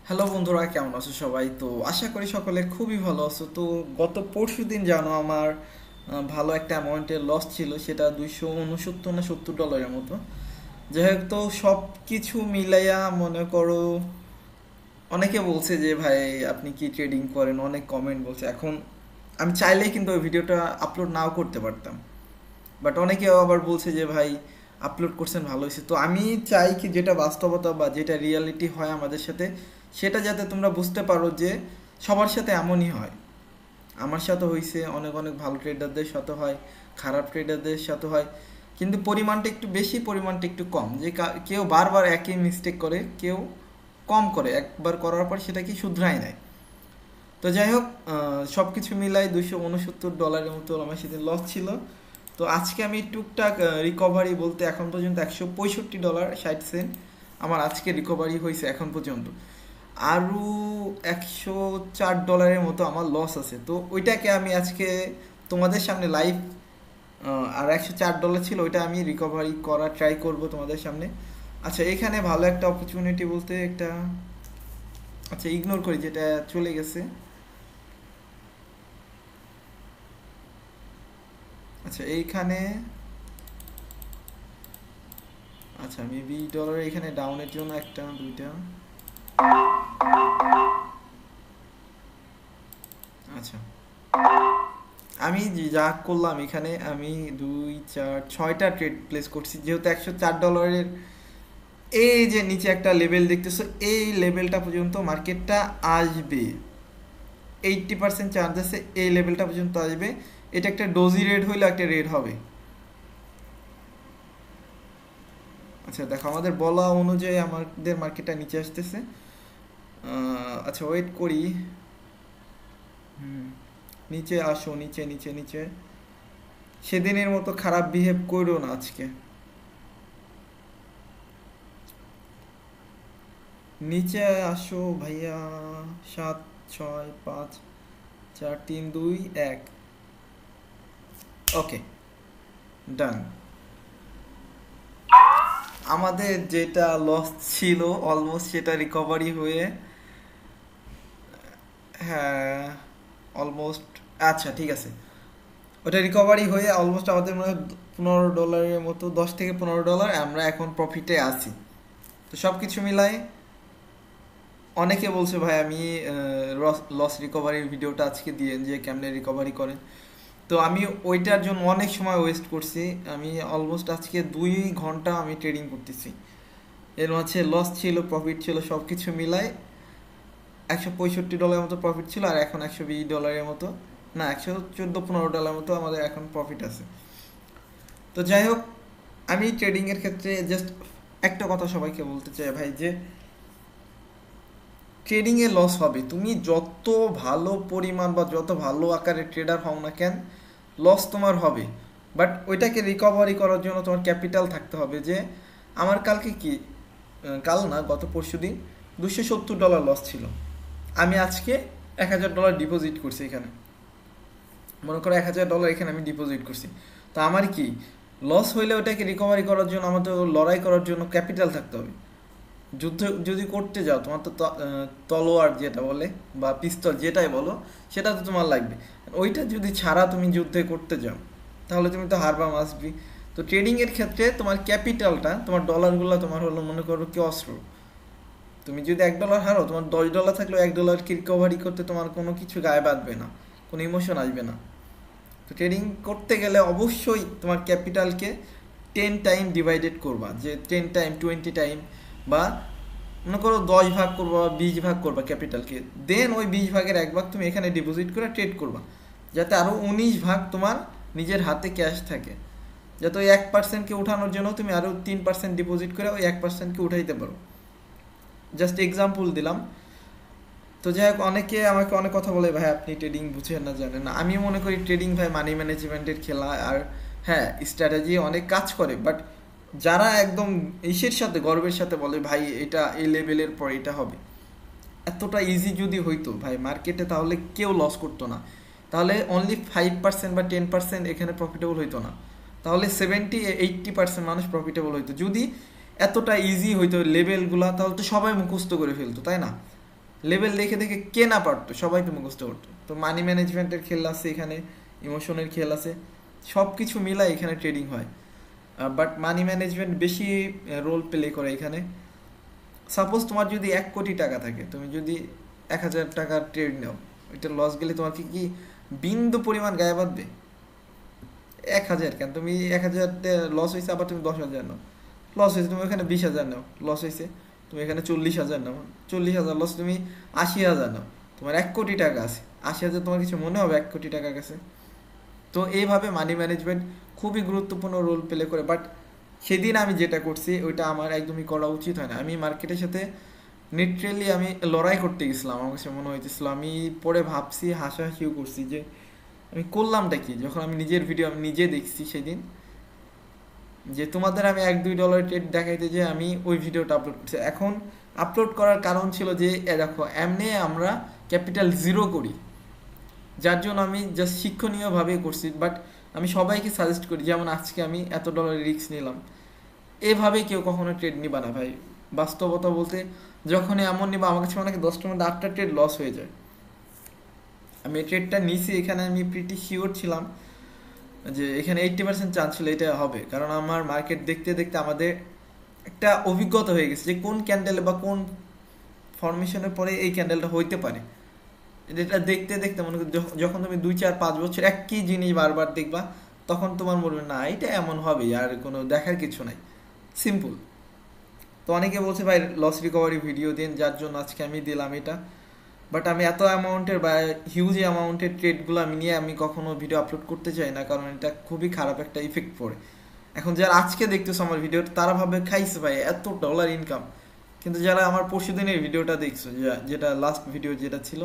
Hello বন্ধুরা, কেমন আছো সবাই? তো আশা করি সকলে খুবই ভালো আছো। তো গত পরশু দিন জানো আমার ভালো একটা অ্যামাউন্টের লস ছিল, সেটা 269 না $70 মতো। যাই হোক, তো সব কিছু মিলাইয়া মনে করো অনেকে বলছে যে ভাই আপনি কি ট্রেডিং করেন, অনেক কমেন্ট বলছে। এখন আমি চাইলেই কিন্তু ওই ভিডিওটা আপলোড নাও করতে পারতাম, বাট অনেকেও আবার বলছে যে ভাই আপলোড করছেন ভালো হয়েছে। তো আমি চাই কি যেটা বাস্তবতা বা যেটা রিয়ালিটি হয় আমাদের সাথে, সেটা যাতে তোমরা বুঝতে পারো যে সবার সাথে এমনই হয়। আমার সাথে হয়েছে, অনেক অনেক ভালো ট্রেডারদের সাথে হয়, খারাপ ট্রেডারদের সাথে হয়, কিন্তু পরিমাণটা একটু বেশি, পরিমাণটা একটু কম। যে কেউ বারবার একই মিস্টেক করে, কেউ কম করে, একবার করার পর সেটা কি শুধরাই নেয়। তো যাই হোক, সব কিছু মিলাই $269 মতো আমার সেদিন লস ছিল। তো আজকে আমি টুকটাক রিকভারি বলতে এখন পর্যন্ত $165.60 আমার আজকে রিকভারি হয়েছে এখন পর্যন্ত। আরও $104 মতো আমার লস আছে। তো ওইটাকে আমি আজকে তোমাদের সামনে লাইভ, আর $104 ছিল, ওইটা আমি রিকভারি করার ট্রাই করব তোমাদের সামনে। আচ্ছা, এখানে ভালো একটা অপরচুনিটি বলতে একটা, আচ্ছা ইগনোর করি যেটা চলে গেছে। আচ্ছা এইখানে, আচ্ছা আমি $20 এখানে ডাউনের জন্য একটা দুইটা, আচ্ছা আমি যা করলাম এখানে, আমি দুই চার ছয়টা ট্রেড প্লেস করছি, যেহেতু $104। এই যে নিচে একটা লেভেল দেখতেছো, এই লেভেলটা পর্যন্ত মার্কেটটা আসবে, 80% চান্স আছে এই লেভেলটা পর্যন্ত আসবে। এটা একটা ডোজি রেড হইলে একটা রেড হবে। আচ্ছা দেখো, আমাদের বলা অনুযায়ী আমাদের মার্কেটটা নিচে আসতেছে। আচ্ছা ওয়েট করি। হুম, নিচে আসো, নিচে নিচে নিচে। সেদিনের মতো খারাপ বিহেভ করো না আজকে। নিচে আসো ভাইয়া। 7 6 5 4 3 2 1। ওকে, ডান। আমাদের যেটা লস ছিল অলমোস্ট সেটা রিকভারি হয়ে, হ্যাঁ অলমোস্ট, আচ্ছা ঠিক আছে, ওটা রিকভারি হয়ে অলমোস্ট আমাদের মনে হয় $15 মতো, $10 থেকে $15 আমরা এখন প্রফিটে আছি। তো সব কিছু মিলাই অনেকে বলছে ভাই আমি লস রিকভারির ভিডিওটা আজকে দিয়ে যে কেমনে রিকভারি করেন। তো আমি ওইটার জন্য অনেক সময় ওয়েস্ট করছি। আমি অলমোস্ট আজকে 2 ঘন্টা আমি ট্রেডিং করতেছি। এর মাঝে লস ছিল, প্রফিট ছিল, সব কিছু মিলাই $165 মতো প্রফিট ছিল, আর এখন $120 মতো, না 114-15 ডলার মতো আমাদের এখন প্রফিট আছে। তো যাই হোক, আমি ট্রেডিংয়ের ক্ষেত্রে জাস্ট একটা কথা সবাইকে বলতে চাই ভাই, যে ট্রেডিংয়ে লস হবে, তুমি যত ভালো পরিমাণ বা যত ভালো আকারে ট্রেডার হও না কেন, লস তোমার হবে। বাট ওইটাকে রিকভারি করার জন্য তোমার ক্যাপিটাল থাকতে হবে। যে আমার কালকে কি, কাল না গত পরশু দিন $270 লস ছিল। আমি আজকে $1000 ডিপোজিট করছি এখানে, মনে করো $1000 এখানে আমি ডিপোজিট করছি। তো আমার কি লস হইলে ওটাকে রিকভারি করার জন্য আমাদের লড়াই করার জন্য ক্যাপিটাল থাকতে হবে। যুদ্ধ যদি করতে যাও, তোমার তো তলোয়ার যেটা বলে বা পিস্তল যেটাই বলো, সেটা তো তোমার লাগবে। ওইটা যদি ছাড়া তুমি যুদ্ধে করতে যাও, তাহলে তুমি তো হারবা মাসবি। তো ট্রেডিংয়ের ক্ষেত্রে তোমার ক্যাপিটালটা, তোমার ডলারগুলো তোমার হলো মনে করো কি অস্ত্র। তুমি যদি $1 হারো, তোমার $10 থাকলেও $1 রিকভারি করতে তোমার কোনো কিছু গায়ে বাঁধবে না, কোনো ইমোশন আসবে না। তো ট্রেডিং করতে গেলে অবশ্যই তোমার ক্যাপিটালকে 10 টাইম ডিভাইডেড করবা, যে 10 টাইম 20 টাইম, বা মনে করো 10 ভাগ করবা বা 20 ভাগ করবা ক্যাপিটালকে। দেন ওই 20 ভাগের 1 ভাগ তুমি এখানে ডিপোজিট করে ট্রেড করবা, যাতে আরও 19 ভাগ তোমার নিজের হাতে ক্যাশ থাকে, যাতে ওই 1%কে উঠানোর জন্য তুমি আরও 3% ডিপোজিট করে ওই 1%কে উঠাইতে পারো। জাস্ট এক্সাম্পল দিলাম। তো যাই হোক, অনেকে আমাকে অনেক কথা বলে ভাই আপনি ট্রেডিং বুঝেন না, জানেন না। আমি মনে করি ট্রেডিং ভাই মানি ম্যানেজমেন্টের খেলা। আর হ্যাঁ, স্ট্র্যাটেজি অনেক কাজ করে, বাট যারা একদম ইসের সাথে গর্বের সাথে বলে ভাই এটা এই লেভেলের পর এটা হবে, এতটা ইজি যদি হইতো ভাই মার্কেটে, তাহলে কেউ লস করতো না। তাহলে অনলি 5% বা 10% এখানে প্রফিটেবল হইতো না, তাহলে 70-80% মানুষ প্রফিটেবল হইতো। যদি এতটা ইজি হইতো লেভেলগুলা, তাহলে তো সবাই মুখস্থ করে ফেলতো, তাই না? লেভেল দেখে দেখে কে না পারতো, সবাই তো মুখস্থ করতো। তো মানি ম্যানেজমেন্টের খেল আছে এখানে, ইমোশনের খেল আছে, সব কিছু মিলাই এখানে ট্রেডিং হয়। বাট মানি ম্যানেজমেন্ট বেশি রোল প্লে করে এখানে। সাপোজ তোমার যদি 1 কোটি টাকা থাকে, তুমি যদি 1,000 টাকার ট্রেড নাও, ওইটা লস গেলে তোমার কি কি বিন্দু পরিমাণ গায়ে বাঁধবে? 1,000 কেন, তুমি 1,000 লস হয়েছে, আবার তুমি 10,000 নাও, লস হয়েছে, তুমি এখানে 20,000 নাও, লস হয়েছে, তুমি এখানে 40,000 নাও, 40,000 লস, তুমি 80,000 নাও, তোমার 1 কোটি টাকা আছে, 80,000 তোমার কিছু মনে হবে 1 কোটি টাকার কাছে? তো এইভাবে মানি ম্যানেজমেন্ট খুবই গুরুত্বপূর্ণ রোল প্লে করে। বাট সেদিন আমি যেটা করছি ওইটা আমার একদমই করা উচিত হয় না। আমি মার্কেটের সাথে লিটারেলি আমি লড়াই করতে গেছিলাম, আমার কাছে মনে হয়েছিল। আমি পরে ভাবছি, হাসাহাসিও করছি যে আমি করলামটা কি, যখন আমি নিজের ভিডিও আমি নিজে দেখছি সেদিন, যে তোমাদের আমি $1-2 ট্রেড দেখাইতে যে আমি ওই ভিডিওটা আপলোড করছি। এখন আপলোড করার কারণ ছিল যে দেখো এমনি আমরা ক্যাপিটাল জিরো করি, যার জন্য আমি জাস্ট শিক্ষণীয়ভাবে করছি। বাট আমি সবাইকে সাজেস্ট করি, যেমন আজকে আমি এত ডলার রিস্ক নিলাম, এভাবে কেউ কখনো ট্রেড নিবা না ভাই। বাস্তবতা বলতে যখনই এমন নিবা, আমার কাছে অনেক 10টার মধ্যে 8টা ট্রেড লস হয়ে যায়। আমি এই ট্রেডটা নিছি, এখানে আমি প্রিটি শিওর ছিলাম যে এখানে 80% চান্স ছিল এটা হবে, কারণ আমার মার্কেট দেখতে দেখতে আমাদের একটা অভিজ্ঞতা হয়ে গেছে যে কোন ক্যান্ডেলে বা কোন ফরমেশনের পরে এই ক্যান্ডেলটা হইতে পারে। এটা দেখতে দেখতে মনে করি যখন তুমি 2-4-5 বছর একই জিনিস বারবার দেখবা, তখন তোমার মনে হবে না এটা এমন হবে, আর কোনো দেখার কিছু নাই, সিম্পল। তো অনেকে বলছে ভাই লস রিকভারি ভিডিও দিন, যার জন্য আজকে আমি দিলাম এটা। বাট আমি এত অ্যামাউন্টের বা হিউজ অ্যামাউন্টের ট্রেডগুলো আমি নিয়ে আমি কখনো ভিডিও আপলোড করতে চাই না, কারণ এটা খুবই খারাপ একটা ইফেক্ট পড়ে। এখন যারা আজকে দেখতেছো আমার ভিডিওটা, তারা ভাবে খাইছে ভাই এত ডলার ইনকাম, কিন্তু যারা আমার পরশু দিনের ভিডিওটা দেখছো, যেটা লাস্ট ভিডিও যেটা ছিল,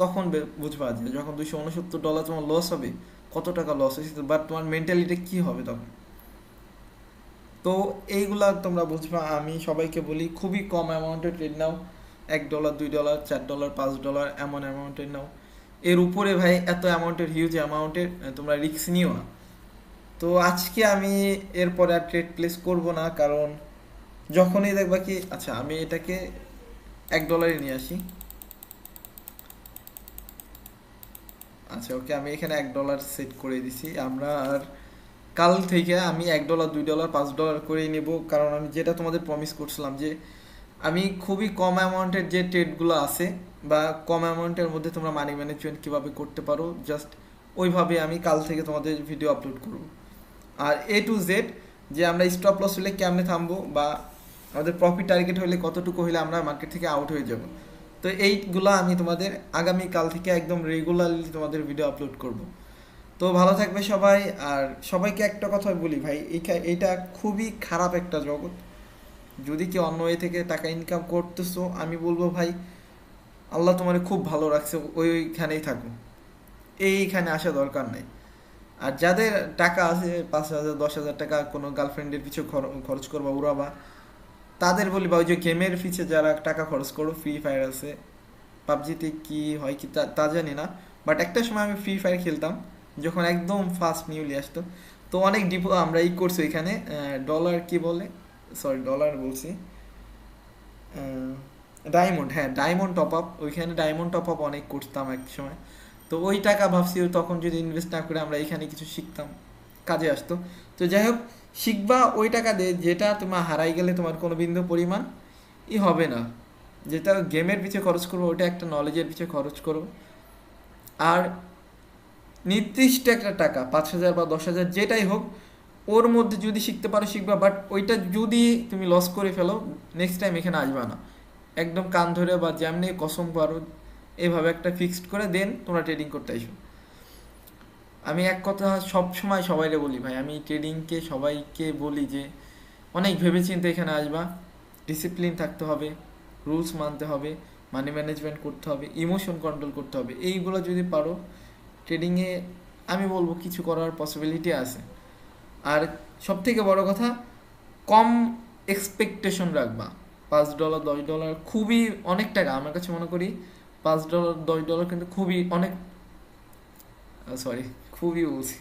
তখন বুঝবা যে যখন $269 তোমার লস হবে, কত টাকা লস হয়েছে, বাট তোমার মেন্টালিটি কি হবে তখন। তো এইগুলা তোমরা বুঝবা। আমি সবাইকে বলি খুবই কম অ্যামাউন্টের ট্রেড নাও, $1, $2, $4, $5 এমন অ্যামাউন্টের নাও। এর উপরে ভাই এত অ্যামাউন্টের হিউজ অ্যামাউন্টের তোমরা রিস্ক নিও না। তো আজকে আমি এরপরে আর ট্রেড প্লেস করব না, কারণ যখনই দেখবা কি, আচ্ছা আমি এটাকে $1 নিয়ে আসি। আচ্ছা ওকে, আমি এখানে $1 সেট করে দিছি। আমরা আর কাল থেকে আমি $1, $2, $5 করেই নেব, কারণ আমি যেটা তোমাদের প্রমিস করছিলাম যে আমি খুবই কম অ্যামাউন্টের যে ট্রেডগুলো আছে বা কম অ্যামাউন্টের মধ্যে তোমরা মানি ম্যানেজমেন্ট কীভাবে করতে পারো, জাস্ট ওইভাবে আমি কাল থেকে তোমাদের ভিডিও আপলোড করব। আর A to Z, যে আমরা স্টপ লস হলে কেমনে থামবো, বা আমাদের প্রফিট টার্গেট হলে কতটুকু হলে আমরা মার্কেট থেকে আউট হয়ে যাব, তো এইগুলো আমি তোমাদের আগামী কাল থেকে একদম রেগুলারলি তোমাদের ভিডিও আপলোড করব। তো ভালো থাকবে সবাই। আর সবাইকে একটা কথা বলি ভাই, এইটা খুবই খারাপ একটা জগৎ। যদি কেউ অন্য ওয়ে থেকে টাকা ইনকাম করতেছো, আমি বলবো ভাই আল্লাহ তোমার খুব ভালো রাখছে, ওইখানেই থাকো, এইখানে আসা দরকার নাই। আর যাদের টাকা আছে 5,000 10,000 টাকা কোনো গার্লফ্রেন্ডের পিছু খরচ করবা, উড়াবা, তাদের বলি বা ওই যে গেমের পিছে যারা টাকা খরচ করো, ফ্রি ফায়ার আছে, পাবজিতে কি হয় কি তা জানি না, বাট একটা সময় আমি ফ্রি ফায়ার খেলতাম যখন একদম ফার্স্ট নিউলি আসতো। তো অনেক ডিপো আমরা করছি এখানে, ডলার কি বলে, সরি ডলার বলছি, ডায়মন্ড, হ্যাঁ ডায়মন্ড টপ আপ, ওইখানে ডায়মন্ড টপ আপ অনেক করতাম এক সময়। তো ওই টাকা ভাবছি তখন যদি ইনভেস্ট না করে আমরা এখানে কিছু শিখতাম, কাজে আসতো। তো যাই হোক, শিখবা ওই টাকা দিয়ে যেটা তোমার হারাই গেলে তোমার কোনো বিন্দু পরিমাণ হবে না। যেটা গেমের পিছিয়ে খরচ করবো ওইটা একটা নলেজের পিছিয়ে খরচ করো। আর নির্দিষ্ট একটা টাকা 5,000 বা 10,000 যেটাই হোক, ওর মধ্যে যদি শিখতে পারো শিখবা, বাট ওইটা যদি তুমি লস করে ফেলো, নেক্সট টাইম এখানে আসবা না। একদম কান ধরে বা যেমনি কসম পারো এভাবে একটা ফিক্সড করে দেন তোমরা ট্রেডিং করতে আসো। আমি এক কথা সব সময় সবাইকে বলি ভাই, আমি ট্রেডিংকে সবাইকে বলি যে অনেক ভেবেচিন্তে এখানে আসবা, ডিসিপ্লিন থাকতে হবে, রুলস মানতে হবে, মানি ম্যানেজমেন্ট করতে হবে, ইমোশন কন্ট্রোল করতে হবে। এইগুলো যদি পারো ট্রেডিংয়ে, আমি বলবো কিছু করার পসিবিলিটি আছে। আর সবথেকে বড় কথা, কম এক্সপেকটেশন রাখবা। $5 $10 খুবই অনেক টাকা আমার কাছে, মনে করি $5 $10 কিন্তু খুবই অনেক, সরি খুবই বলছি,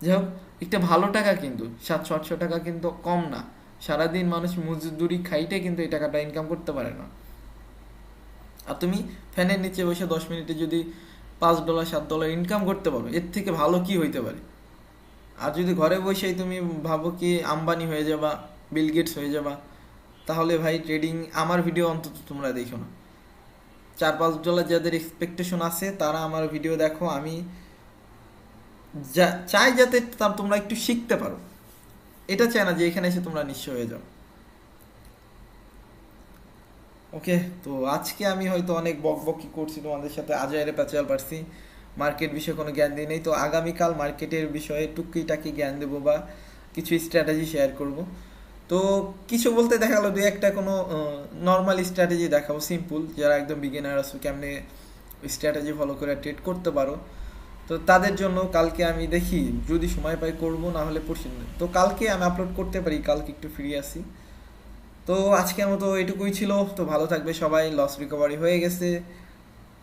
যাই হোক একটা ভালো টাকা, কিন্তু 700-800 টাকা কিন্তু কম না। সারাদিন মানুষ মজদুরি খাইটে কিন্তু এই টাকাটা ইনকাম করতে পারে না। আর তুমি ফ্যানের নিচে বসে 10 মিনিটে যদি $5 $7 ইনকাম করতে পারো, এর থেকে ভালো কি হইতে পারে? আর যদি ঘরে বসেই তুমি ভাবো কি আম্বানি হয়ে যাবা, বিল গেটস হয়ে যাবা, তাহলে ভাই ট্রেডিং আমার ভিডিও অন্তত তোমরা দেখো না। $4-5 যাদের এক্সপেকটেশন আছে তারা আমার ভিডিও দেখো। আমি চাই যাতে তোমরা একটু শিখতে পারো, এটা চাই না যে এখানে এসে তোমরা নিঃস্ব হয়ে যাও। ওকে, তো আজকে আমি হয়তো অনেক বকবকি করছি তোমাদের সাথে, আজাইরে প্যাচাল পারছি, মার্কেট বিষয়ে কোনো জ্ঞান দিই নেই। তো আগামীকাল মার্কেটের বিষয়ে টুকিটাকি জ্ঞান দেবো বা কিছু স্ট্র্যাটেজি শেয়ার করব। তো কিছু বলতে দেখালো দুই একটা কোনো নর্মাল স্ট্র্যাটেজি দেখাবো, সিম্পল, যারা একদম বিগিনার আছো কেমনে স্ট্র্যাটেজি ফলো করে ট্রেড করতে পারো। তো তাদের জন্য কালকে আমি দেখি যদি সময় পাই করব, না হলে পরশু দিন। তো কালকে আমি আপলোড করতে পারি, কালকে একটু ফ্রি আছি। তো আজকের মতো এটুকুই ছিল। তো ভালো থাকবে সবাই, লস রিকভারি হয়ে গেছে,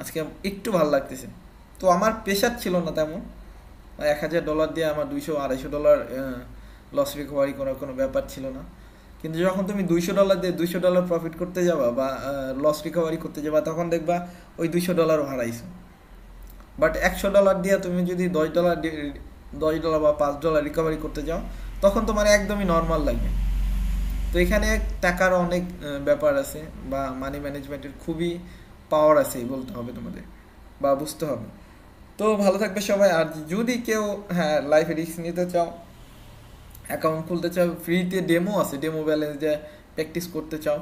আজকে একটু ভালো লাগতেছে। তো আমার প্রেশার ছিল না তেমন, $1,000 দিয়ে আমার $200-250 লস রিকভারি করার কোনো ব্যাপার ছিল না। কিন্তু যখন তুমি $200 দিয়ে $200 প্রফিট করতে যাবা বা লস রিকভারি করতে যাবা, তখন দেখবা ওই $200 হারাইছো। বাট $100 দিয়ে তুমি যদি $10 বা $5 রিকভারি করতে যাও, তখন তোমার একদমই নর্মাল লাগবে। তো এখানে টাকার অনেক ব্যাপার আছে, বা মানি ম্যানেজমেন্টের খুবই পাওয়ার আছে বলতে হবে তোমাদের, বা বুঝতে হবে। তো ভালো থাকবে সবাই। আর যদি কেউ হ্যাঁ লাইফে রিস্ক নিতে চাও, অ্যাকাউন্ট খুলতে চাও, ফ্রিতে ডেমো আছে, ডেমো ব্যালেন্স দিয়ে প্র্যাকটিস করতে চাও,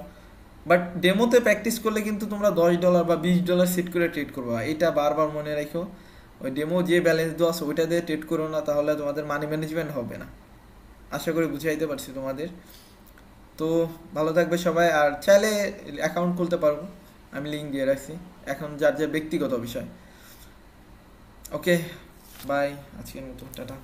বাট ডেমোতে প্র্যাকটিস করলে কিন্তু তোমরা $10 বা $20 সেট করে ট্রেড করবা, এটা বারবার মনে রাখো। ওই ডেমো যে ব্যালেন্স দেওয়া আছে ওইটা দিয়ে ট্রেড করো না, তাহলে তোমাদের মানি ম্যানেজমেন্ট হবে না। আশা করি বুঝাইতে পারছি তোমাদের। তো ভালো থাকবে সবাই। আর চাইলে অ্যাকাউন্ট খুলতে পারবো, আমি লিঙ্ক দিয়ে রাখছি, এখন যার ব্যক্তিগত বিষয়। ওকে, বাই, আজকের মতো টাটা।